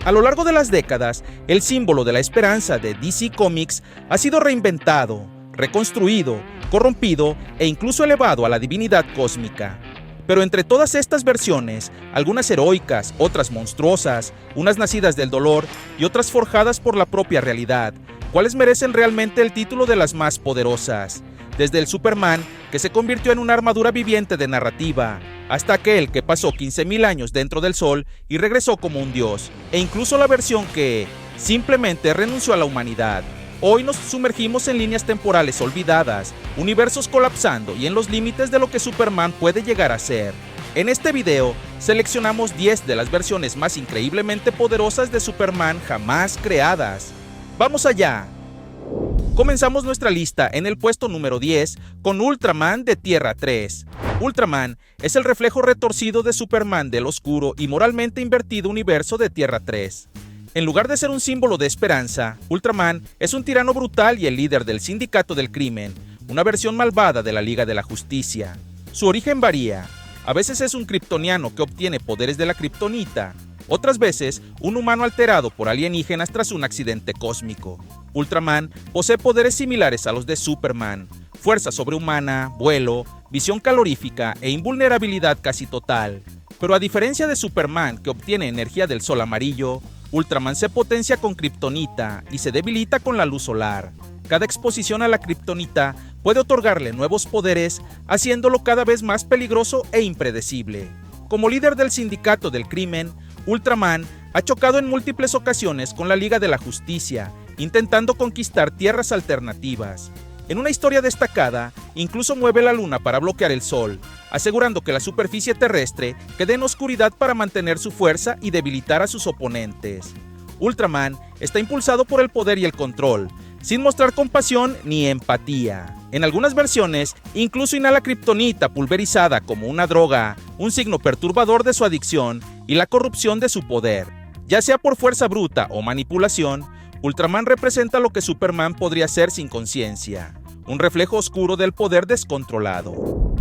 A lo largo de las décadas, el símbolo de la esperanza de DC Comics ha sido reinventado, reconstruido, corrompido e incluso elevado a la divinidad cósmica. Pero entre todas estas versiones, algunas heroicas, otras monstruosas, unas nacidas del dolor y otras forjadas por la propia realidad, ¿cuáles merecen realmente el título de las más poderosas? Desde el Superman, que se convirtió en una armadura viviente de narrativa, hasta aquel que pasó 15.000 años dentro del sol y regresó como un dios, e incluso la versión que simplemente renunció a la humanidad. Hoy nos sumergimos en líneas temporales olvidadas, universos colapsando y en los límites de lo que Superman puede llegar a ser. En este video, seleccionamos 10 de las versiones más increíblemente poderosas de Superman jamás creadas. ¡Vamos allá! Comenzamos nuestra lista en el puesto número 10 con Ultraman de Tierra 3. Ultraman es el reflejo retorcido de Superman del oscuro y moralmente invertido universo de Tierra 3. En lugar de ser un símbolo de esperanza, Ultraman es un tirano brutal y el líder del Sindicato del Crimen, una versión malvada de la Liga de la Justicia. Su origen varía. A veces es un kryptoniano que obtiene poderes de la kriptonita. Otras veces, un humano alterado por alienígenas tras un accidente cósmico. Ultraman posee poderes similares a los de Superman: fuerza sobrehumana, vuelo, visión calorífica e invulnerabilidad casi total. Pero a diferencia de Superman, que obtiene energía del sol amarillo, Ultraman se potencia con kriptonita y se debilita con la luz solar. Cada exposición a la kriptonita puede otorgarle nuevos poderes, haciéndolo cada vez más peligroso e impredecible. Como líder del Sindicato del Crimen, Ultraman ha chocado en múltiples ocasiones con la Liga de la Justicia, intentando conquistar tierras alternativas. En una historia destacada, incluso mueve la luna para bloquear el sol, asegurando que la superficie terrestre quede en oscuridad para mantener su fuerza y debilitar a sus oponentes. Ultraman está impulsado por el poder y el control, sin mostrar compasión ni empatía. En algunas versiones, incluso inhala kriptonita pulverizada como una droga, un signo perturbador de su adicción y la corrupción de su poder. Ya sea por fuerza bruta o manipulación, Ultraman representa lo que Superman podría ser sin conciencia, un reflejo oscuro del poder descontrolado.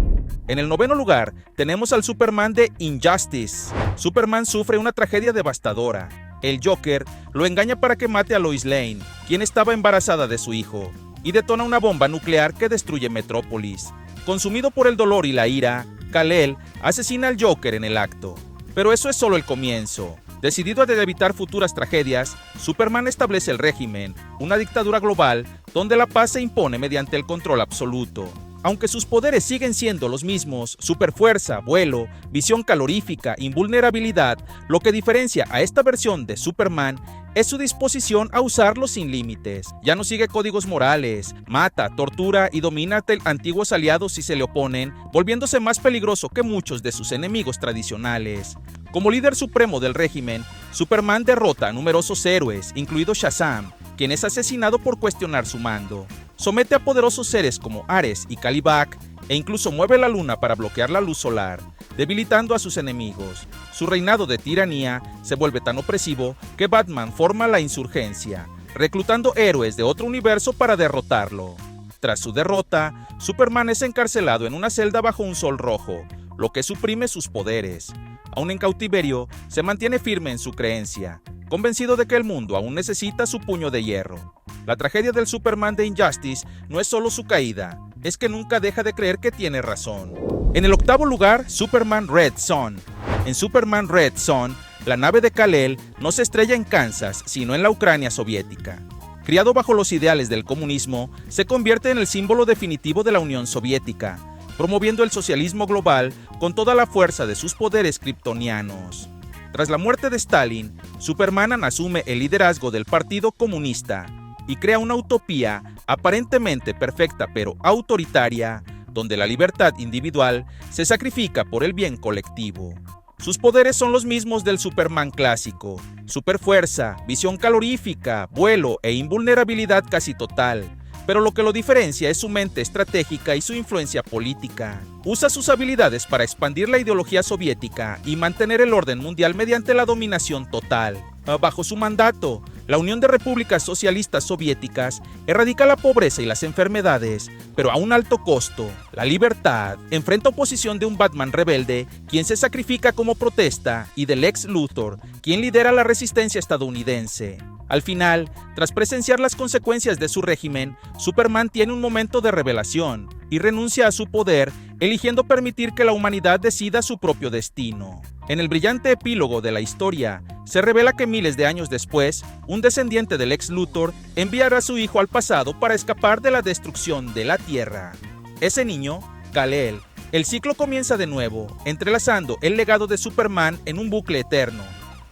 En el noveno lugar, tenemos al Superman de Injustice. Superman sufre una tragedia devastadora. El Joker lo engaña para que mate a Lois Lane, quien estaba embarazada de su hijo, y detona una bomba nuclear que destruye Metrópolis. Consumido por el dolor y la ira, Kal-El asesina al Joker en el acto. Pero eso es solo el comienzo. Decidido a evitar futuras tragedias, Superman establece el régimen, una dictadura global donde la paz se impone mediante el control absoluto. Aunque sus poderes siguen siendo los mismos, superfuerza, vuelo, visión calorífica, invulnerabilidad, lo que diferencia a esta versión de Superman es su disposición a usarlos sin límites. Ya no sigue códigos morales, mata, tortura y domina a antiguos aliados si se le oponen, volviéndose más peligroso que muchos de sus enemigos tradicionales. Como líder supremo del régimen, Superman derrota a numerosos héroes, incluido Shazam, quien es asesinado por cuestionar su mando. Somete a poderosos seres como Ares y Kalibak e incluso mueve la luna para bloquear la luz solar, debilitando a sus enemigos. Su reinado de tiranía se vuelve tan opresivo que Batman forma la insurgencia, reclutando héroes de otro universo para derrotarlo. Tras su derrota, Superman es encarcelado en una celda bajo un sol rojo, lo que suprime sus poderes. Aún en cautiverio, se mantiene firme en su creencia, convencido de que el mundo aún necesita su puño de hierro. La tragedia del Superman de Injustice no es solo su caída, es que nunca deja de creer que tiene razón. En el octavo lugar, Superman Red Son. En Superman Red Son, la nave de Kal-El no se estrella en Kansas, sino en la Ucrania soviética. Criado bajo los ideales del comunismo, se convierte en el símbolo definitivo de la Unión Soviética, promoviendo el socialismo global con toda la fuerza de sus poderes kryptonianos. Tras la muerte de Stalin, Superman asume el liderazgo del Partido Comunista y crea una utopía aparentemente perfecta pero autoritaria, donde la libertad individual se sacrifica por el bien colectivo. Sus poderes son los mismos del Superman clásico: superfuerza, visión calorífica, vuelo e invulnerabilidad casi total. Pero lo que lo diferencia es su mente estratégica y su influencia política. Usa sus habilidades para expandir la ideología soviética y mantener el orden mundial mediante la dominación total. Bajo su mandato, La Unión de Repúblicas Socialistas Soviéticas erradica la pobreza y las enfermedades, pero a un alto costo. La libertad enfrenta oposición de un Batman rebelde, quien se sacrifica como protesta, y del Lex Luthor, quien lidera la resistencia estadounidense. Al final, tras presenciar las consecuencias de su régimen, Superman tiene un momento de revelación y renuncia a su poder, eligiendo permitir que la humanidad decida su propio destino. En el brillante epílogo de la historia, se revela que miles de años después, un descendiente del Lex Luthor enviará a su hijo al pasado para escapar de la destrucción de la Tierra. Ese niño, Kal-El. El ciclo comienza de nuevo, entrelazando el legado de Superman en un bucle eterno,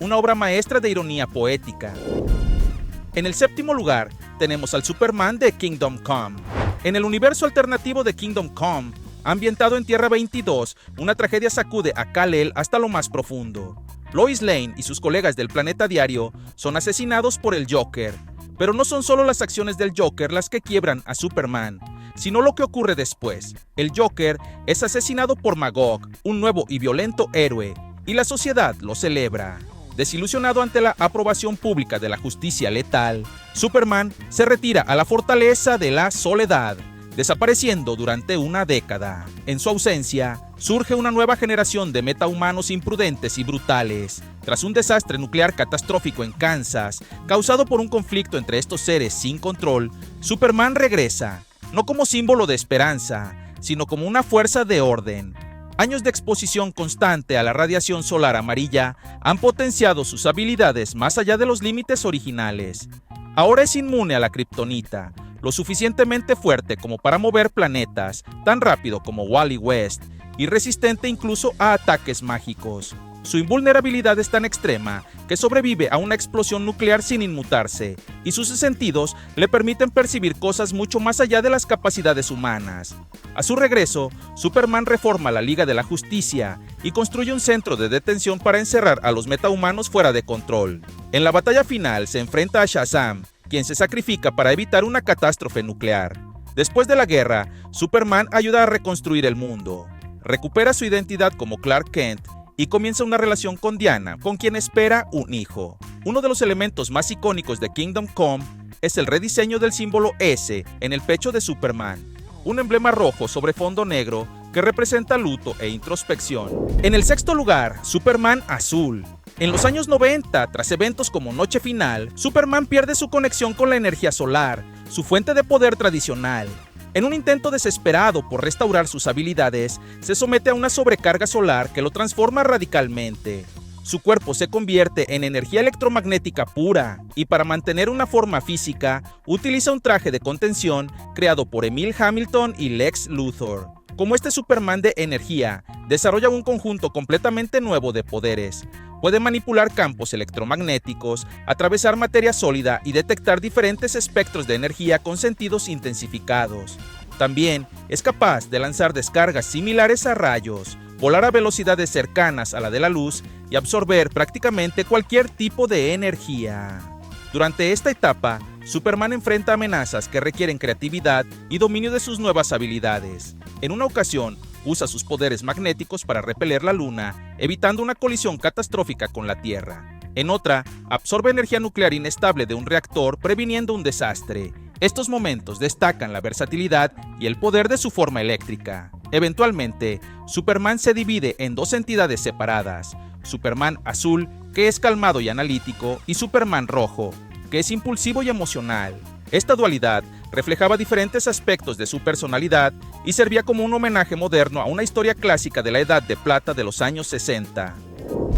una obra maestra de ironía poética. En el séptimo lugar, tenemos al Superman de Kingdom Come. En el universo alternativo de Kingdom Come, ambientado en Tierra 22, una tragedia sacude a Kal-El hasta lo más profundo. Lois Lane y sus colegas del planeta Diario son asesinados por el Joker, pero no son solo las acciones del Joker las que quiebran a Superman, sino lo que ocurre después. El Joker es asesinado por Magog, un nuevo y violento héroe, y la sociedad lo celebra. Desilusionado ante la aprobación pública de la justicia letal, Superman se retira a la fortaleza de la soledad, desapareciendo durante una década. En su ausencia, surge una nueva generación de metahumanos imprudentes y brutales. Tras un desastre nuclear catastrófico en Kansas, causado por un conflicto entre estos seres sin control, Superman regresa, no como símbolo de esperanza, sino como una fuerza de orden. Años de exposición constante a la radiación solar amarilla han potenciado sus habilidades más allá de los límites originales. Ahora es inmune a la kriptonita, lo suficientemente fuerte como para mover planetas, tan rápido como Wally West, y resistente incluso a ataques mágicos. Su invulnerabilidad es tan extrema que sobrevive a una explosión nuclear sin inmutarse, y sus sentidos le permiten percibir cosas mucho más allá de las capacidades humanas. A su regreso, Superman reforma la Liga de la Justicia y construye un centro de detención para encerrar a los metahumanos fuera de control. En la batalla final se enfrenta a Shazam, quien se sacrifica para evitar una catástrofe nuclear. Después de la guerra, Superman ayuda a reconstruir el mundo, recupera su identidad como Clark Kent y comienza una relación con Diana, con quien espera un hijo. Uno de los elementos más icónicos de Kingdom Come es el rediseño del símbolo S en el pecho de Superman, un emblema rojo sobre fondo negro que representa luto e introspección. En el sexto lugar, Superman Azul. En los años 90, tras eventos como Noche Final, Superman pierde su conexión con la energía solar, su fuente de poder tradicional. En un intento desesperado por restaurar sus habilidades, se somete a una sobrecarga solar que lo transforma radicalmente. Su cuerpo se convierte en energía electromagnética pura, y para mantener una forma física, utiliza un traje de contención creado por Emil Hamilton y Lex Luthor. Como este Superman de energía, desarrolla un conjunto completamente nuevo de poderes. Puede manipular campos electromagnéticos, atravesar materia sólida y detectar diferentes espectros de energía con sentidos intensificados. También es capaz de lanzar descargas similares a rayos, volar a velocidades cercanas a la de la luz y absorber prácticamente cualquier tipo de energía. Durante esta etapa, Superman enfrenta amenazas que requieren creatividad y dominio de sus nuevas habilidades. En una ocasión, usa sus poderes magnéticos para repeler la Luna, evitando una colisión catastrófica con la Tierra. En otra, absorbe energía nuclear inestable de un reactor, previniendo un desastre. Estos momentos destacan la versatilidad y el poder de su forma eléctrica. Eventualmente, Superman se divide en dos entidades separadas: Superman Azul, que es calmado y analítico, y Superman Rojo, que es impulsivo y emocional. Esta dualidad reflejaba diferentes aspectos de su personalidad y servía como un homenaje moderno a una historia clásica de la Edad de Plata de los años 60.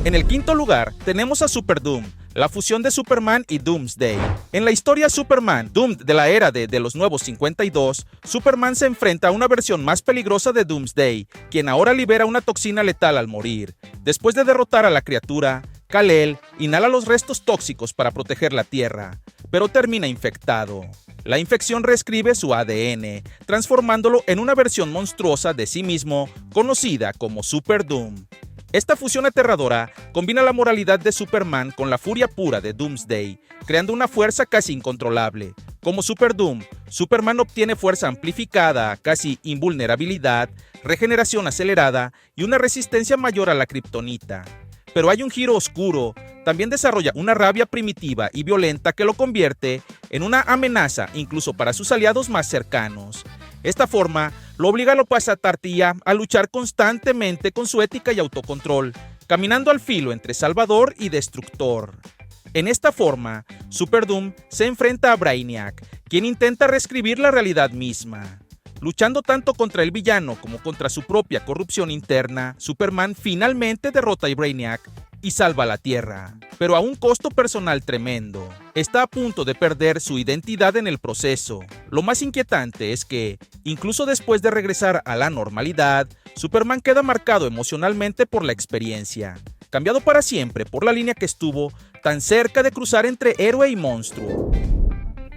En el quinto lugar tenemos a Super Doom, la fusión de Superman y Doomsday. En la historia Superman, Doom de la era de los Nuevos 52, Superman se enfrenta a una versión más peligrosa de Doomsday, quien ahora libera una toxina letal al morir. Después de derrotar a la criatura, Kal-El inhala los restos tóxicos para proteger la Tierra, pero termina infectado. La infección reescribe su ADN, transformándolo en una versión monstruosa de sí mismo, conocida como Super Doom. Esta fusión aterradora combina la moralidad de Superman con la furia pura de Doomsday, creando una fuerza casi incontrolable. Como Super Doom, Superman obtiene fuerza amplificada, casi invulnerabilidad, regeneración acelerada y una resistencia mayor a la kriptonita. Pero hay un giro oscuro. También desarrolla una rabia primitiva y violenta que lo convierte en una amenaza incluso para sus aliados más cercanos. Esta forma lo obliga a Lopasa Tartilla a luchar constantemente con su ética y autocontrol, caminando al filo entre salvador y destructor. En esta forma, Super Doom se enfrenta a Brainiac, quien intenta reescribir la realidad misma. Luchando tanto contra el villano como contra su propia corrupción interna, Superman finalmente derrota a Brainiac y salva la Tierra, pero a un costo personal tremendo. Está a punto de perder su identidad en el proceso. Lo más inquietante es que, incluso después de regresar a la normalidad, Superman queda marcado emocionalmente por la experiencia, cambiado para siempre por la línea que estuvo tan cerca de cruzar entre héroe y monstruo.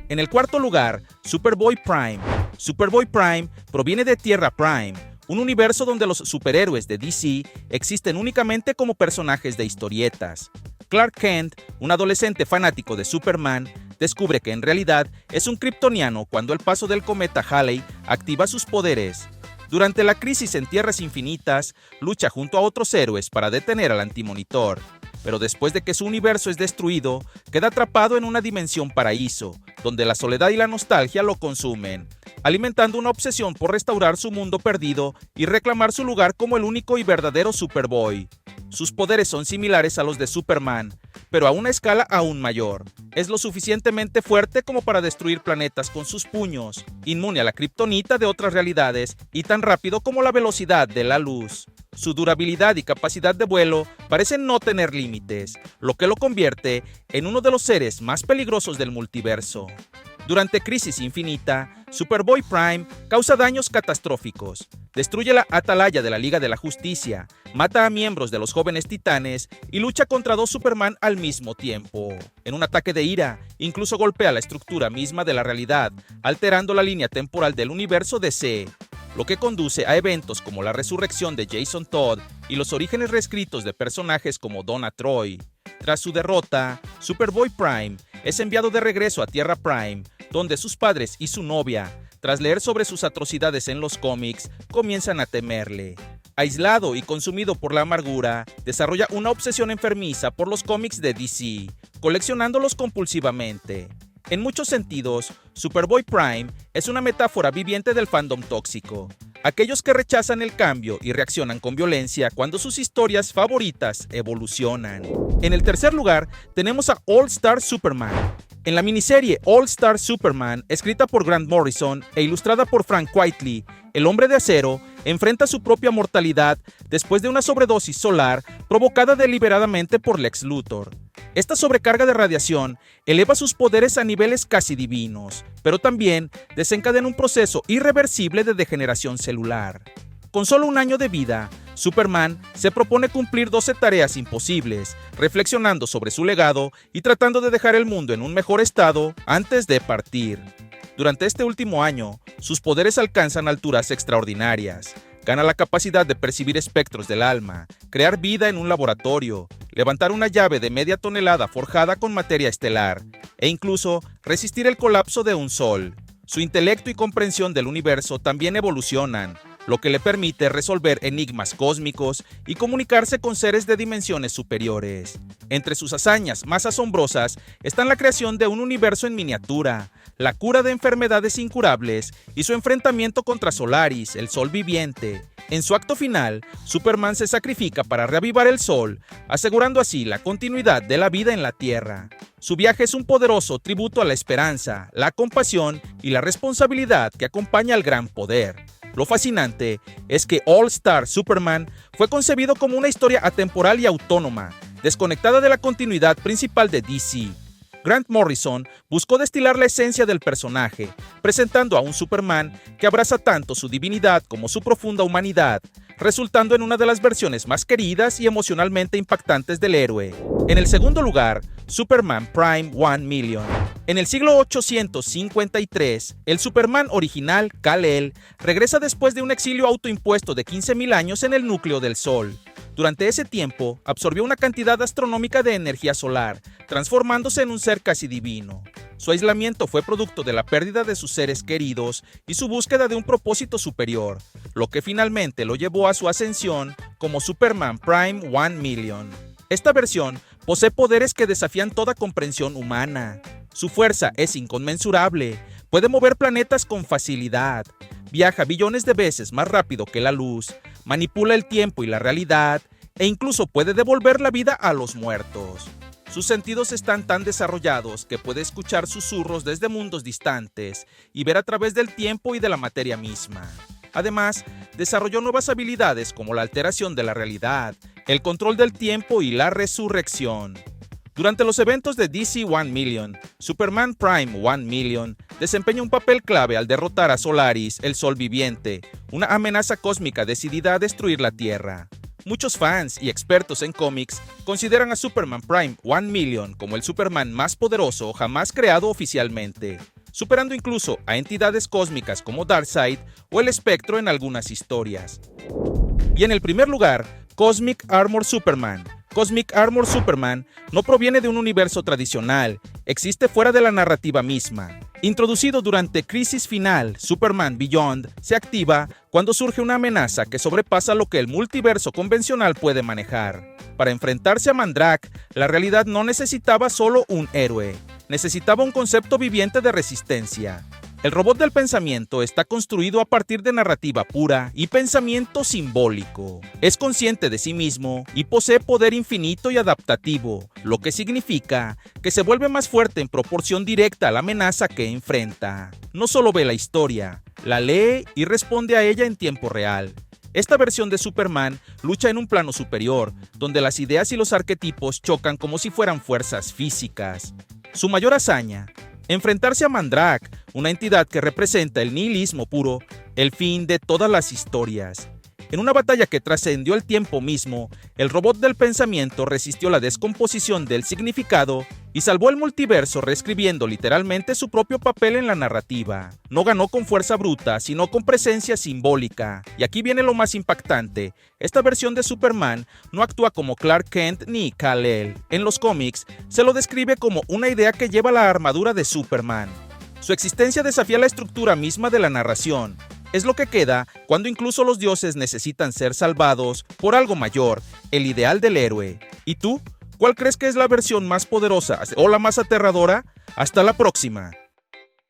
En el cuarto lugar, Superboy Prime. Superboy Prime proviene de Tierra Prime, un universo donde los superhéroes de DC existen únicamente como personajes de historietas. Clark Kent, un adolescente fanático de Superman, descubre que en realidad es un kryptoniano cuando el paso del cometa Halley activa sus poderes. Durante la crisis en Tierras Infinitas, lucha junto a otros héroes para detener al Antimonitor. Pero después de que su universo es destruido, queda atrapado en una dimensión paraíso, donde la soledad y la nostalgia lo consumen, alimentando una obsesión por restaurar su mundo perdido y reclamar su lugar como el único y verdadero Superboy. Sus poderes son similares a los de Superman, pero a una escala aún mayor. Es lo suficientemente fuerte como para destruir planetas con sus puños, inmune a la kriptonita de otras realidades y tan rápido como la velocidad de la luz. Su durabilidad y capacidad de vuelo parecen no tener límites, lo que lo convierte en uno de los seres más peligrosos del multiverso. Durante Crisis Infinita, Superboy Prime causa daños catastróficos, destruye la atalaya de la Liga de la Justicia, mata a miembros de los Jóvenes Titanes y lucha contra dos Superman al mismo tiempo. En un ataque de ira, incluso golpea la estructura misma de la realidad, alterando la línea temporal del universo DC, lo que conduce a eventos como la resurrección de Jason Todd y los orígenes reescritos de personajes como Donna Troy. Tras su derrota, Superboy Prime es enviado de regreso a Tierra Prime, donde sus padres y su novia, tras leer sobre sus atrocidades en los cómics, comienzan a temerle. Aislado y consumido por la amargura, desarrolla una obsesión enfermiza por los cómics de DC, coleccionándolos compulsivamente. En muchos sentidos, Superboy Prime es una metáfora viviente del fandom tóxico. Aquellos que rechazan el cambio y reaccionan con violencia cuando sus historias favoritas evolucionan. En el tercer lugar, tenemos a All Star Superman. En la miniserie All Star Superman, escrita por Grant Morrison e ilustrada por Frank Quitely, el Hombre de Acero enfrenta su propia mortalidad después de una sobredosis solar provocada deliberadamente por Lex Luthor. Esta sobrecarga de radiación eleva sus poderes a niveles casi divinos, pero también desencadena un proceso irreversible de degeneración celular. Con solo un año de vida, Superman se propone cumplir 12 tareas imposibles, reflexionando sobre su legado y tratando de dejar el mundo en un mejor estado antes de partir. Durante este último año, sus poderes alcanzan alturas extraordinarias. Gana la capacidad de percibir espectros del alma, crear vida en un laboratorio, levantar una llave de media tonelada forjada con materia estelar, e incluso resistir el colapso de un sol. Su intelecto y comprensión del universo también evolucionan, lo que le permite resolver enigmas cósmicos y comunicarse con seres de dimensiones superiores. Entre sus hazañas más asombrosas están la creación de un universo en miniatura, la cura de enfermedades incurables y su enfrentamiento contra Solaris, el Sol viviente. En su acto final, Superman se sacrifica para reavivar el Sol, asegurando así la continuidad de la vida en la Tierra. Su viaje es un poderoso tributo a la esperanza, la compasión y la responsabilidad que acompaña al gran poder. Lo fascinante es que All Star Superman fue concebido como una historia atemporal y autónoma, desconectada de la continuidad principal de DC. Grant Morrison buscó destilar la esencia del personaje, presentando a un Superman que abraza tanto su divinidad como su profunda humanidad, resultando en una de las versiones más queridas y emocionalmente impactantes del héroe. En el segundo lugar, Superman Prime 1 Million. En el siglo 853, el Superman original, Kal-El, regresa después de un exilio autoimpuesto de 15.000 años en el núcleo del Sol. Durante ese tiempo, absorbió una cantidad astronómica de energía solar, transformándose en un ser casi divino. Su aislamiento fue producto de la pérdida de sus seres queridos y su búsqueda de un propósito superior, lo que finalmente lo llevó a su ascensión como Superman Prime 1 Million. Esta versión posee poderes que desafían toda comprensión humana. Su fuerza es inconmensurable, puede mover planetas con facilidad, viaja billones de veces más rápido que la luz, manipula el tiempo y la realidad, e incluso puede devolver la vida a los muertos. Sus sentidos están tan desarrollados que puede escuchar susurros desde mundos distantes y ver a través del tiempo y de la materia misma. Además, desarrolló nuevas habilidades como la alteración de la realidad, el control del tiempo y la resurrección. Durante los eventos de DC 1 Million, Superman Prime 1 Million desempeña un papel clave al derrotar a Solaris, el Sol Viviente, una amenaza cósmica decidida a destruir la Tierra. Muchos fans y expertos en cómics consideran a Superman Prime 1 Million como el Superman más poderoso jamás creado oficialmente, superando incluso a entidades cósmicas como Darkseid o el Espectro en algunas historias. Y en el primer lugar, Cosmic Armor Superman. Cosmic Armor Superman no proviene de un universo tradicional, existe fuera de la narrativa misma. Introducido durante Crisis Final, Superman Beyond se activa cuando surge una amenaza que sobrepasa lo que el multiverso convencional puede manejar. Para enfrentarse a Mandrake, la realidad no necesitaba solo un héroe, necesitaba un concepto viviente de resistencia. El robot del pensamiento está construido a partir de narrativa pura y pensamiento simbólico. Es consciente de sí mismo y posee poder infinito y adaptativo, lo que significa que se vuelve más fuerte en proporción directa a la amenaza que enfrenta. No solo ve la historia, la lee y responde a ella en tiempo real. Esta versión de Superman lucha en un plano superior, donde las ideas y los arquetipos chocan como si fueran fuerzas físicas. Su mayor hazaña: enfrentarse a Mandrake, una entidad que representa el nihilismo puro, el fin de todas las historias. En una batalla que trascendió el tiempo mismo, el robot del pensamiento resistió la descomposición del significado y salvó el multiverso reescribiendo literalmente su propio papel en la narrativa. No ganó con fuerza bruta, sino con presencia simbólica. Y aquí viene lo más impactante: esta versión de Superman no actúa como Clark Kent ni Kal-El. En los cómics, se lo describe como una idea que lleva la armadura de Superman. Su existencia desafía la estructura misma de la narración. Es lo que queda cuando incluso los dioses necesitan ser salvados por algo mayor, el ideal del héroe. ¿Y tú? ¿Cuál crees que es la versión más poderosa o la más aterradora? Hasta la próxima.